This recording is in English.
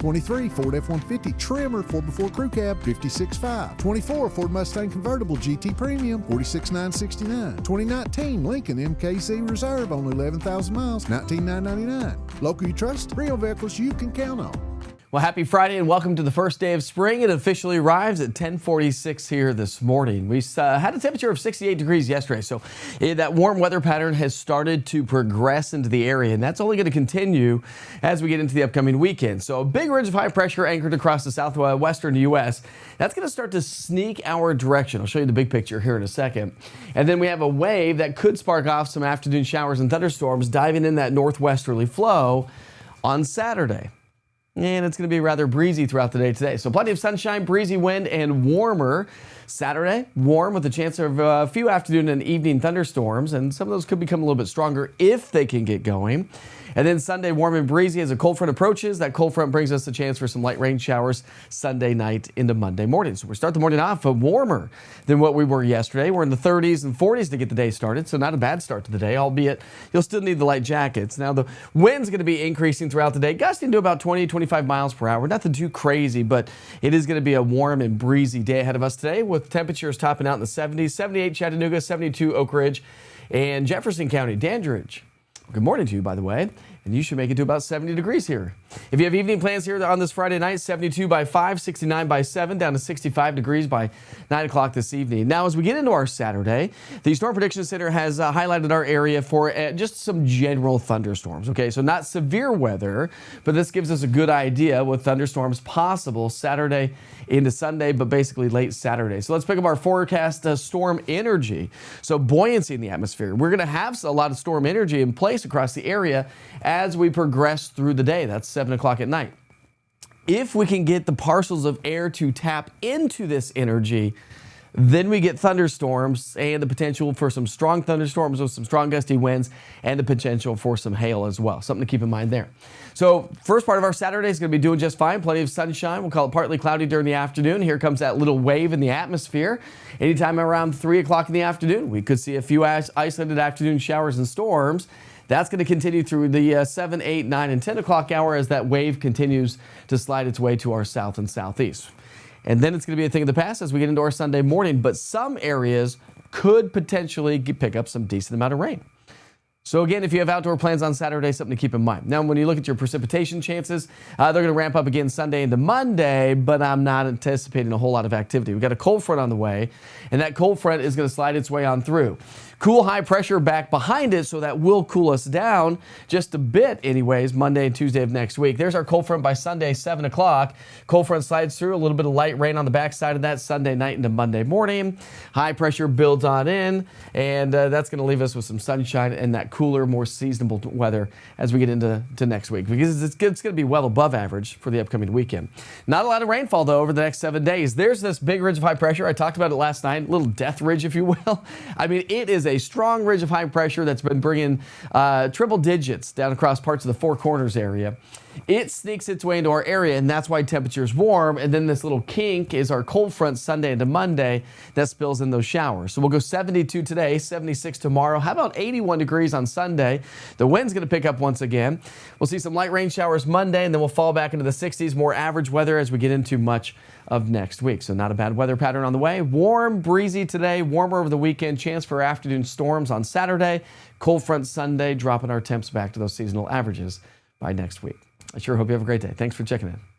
23 Ford F-150 Trimmer 4x4 Crew Cab, $56,500. 24 Ford Mustang Convertible GT Premium, $46,969. 2019 Lincoln MKC Reserve, only 11,000 miles, $19,999. Local you trust, real vehicles you can count on. Well, happy Friday and welcome to the first day of spring. It officially arrives at 10:46 here this morning. We had a temperature of 68 degrees yesterday, so that warm weather pattern has started to progress into the area, and that's only going to continue as we get into the upcoming weekend. So a big ridge of high pressure anchored across the southwestern U.S. That's going to start to sneak our direction. I'll show you the big picture here in a second. And then we have a wave that could spark off some afternoon showers and thunderstorms diving in that northwesterly flow on Saturday. And it's going to be rather breezy throughout the day today. So plenty of sunshine, breezy wind, and warmer. Saturday, warm with a chance of a few afternoon and evening thunderstorms. And some of those could become a little bit stronger if they can get going. And then Sunday, warm and breezy as a cold front approaches. That cold front brings us a chance for some light rain showers Sunday night into Monday morning. So we start the morning off warmer than what we were yesterday. We're in the 30s and 40s to get the day started. So not a bad start to the day, albeit you'll still need the light jackets. Now the wind's going to be increasing throughout the day, gusting to about 20, 25 miles per hour. Nothing too crazy, but it is going to be a warm and breezy day ahead of us today with temperatures topping out in the 70s, 78 Chattanooga, 72 Oak Ridge, and Jefferson County, Dandridge. Good morning to you, by the way, and you should make it to about 70 degrees here. If you have evening plans here on this Friday night, 72 by 5, 69 by 7, down to 65 degrees by 9 o'clock this evening. Now, as we get into our Saturday, the Storm Prediction Center has highlighted our area for just some general thunderstorms, okay? So not severe weather, but this gives us a good idea with thunderstorms possible Saturday into Sunday, but basically late Saturday. So let's pick up our forecast storm energy. So buoyancy in the atmosphere. We're going to have a lot of storm energy in place across the area as we progress through the day. That's 7 o'clock at night. If we can get the parcels of air to tap into this energy, then we get thunderstorms and the potential for some strong thunderstorms with some strong gusty winds and the potential for some hail as well. Something to keep in mind there. So first part of our Saturday is going to be doing just fine. Plenty of sunshine. We'll call it partly cloudy during the afternoon. Here comes that little wave in the atmosphere. Anytime around 3 o'clock in the afternoon, we could see a few isolated afternoon showers and storms. That's going to continue through the 7, 8, 9, and 10 o'clock hour as that wave continues to slide its way to our south and southeast. And then it's going to be a thing of the past as we get into our Sunday morning, but some areas could potentially pick up some decent amount of rain. So again, if you have outdoor plans on Saturday, something to keep in mind. Now, when you look at your precipitation chances, they're going to ramp up again Sunday into Monday, but I'm not anticipating a whole lot of activity. We've got a cold front on the way, and that cold front is going to slide its way on through. Cool high pressure back behind it, so that will cool us down just a bit anyways, Monday and Tuesday of next week. There's our cold front by Sunday, 7 o'clock. Cold front slides through, a little bit of light rain on the backside of that Sunday night into Monday morning. High pressure builds on in, and that's going to leave us with some sunshine and that cooler, more seasonable weather as we get into next week, because it's going to be well above average for the upcoming weekend. Not a lot of rainfall, though, over the next 7 days. There's this big ridge of high pressure. I talked about it last night, little death ridge, if you will. I mean, it is a strong ridge of high pressure that's been bringing triple digits down across parts of the Four Corners area. It sneaks its way into our area, and that's why temperature's warm. And then this little kink is our cold front Sunday into Monday that spills in those showers. So we'll go 72 today, 76 tomorrow. How about 81 degrees on Sunday? The wind's going to pick up once again. We'll see some light rain showers Monday, and then we'll fall back into the 60s, more average weather as we get into much of next week. So not a bad weather pattern on the way. Warm, breezy today, warmer over the weekend. Chance for afternoon storms on Saturday. Cold front Sunday, dropping our temps back to those seasonal averages by next week. I sure hope you have a great day. Thanks for checking in.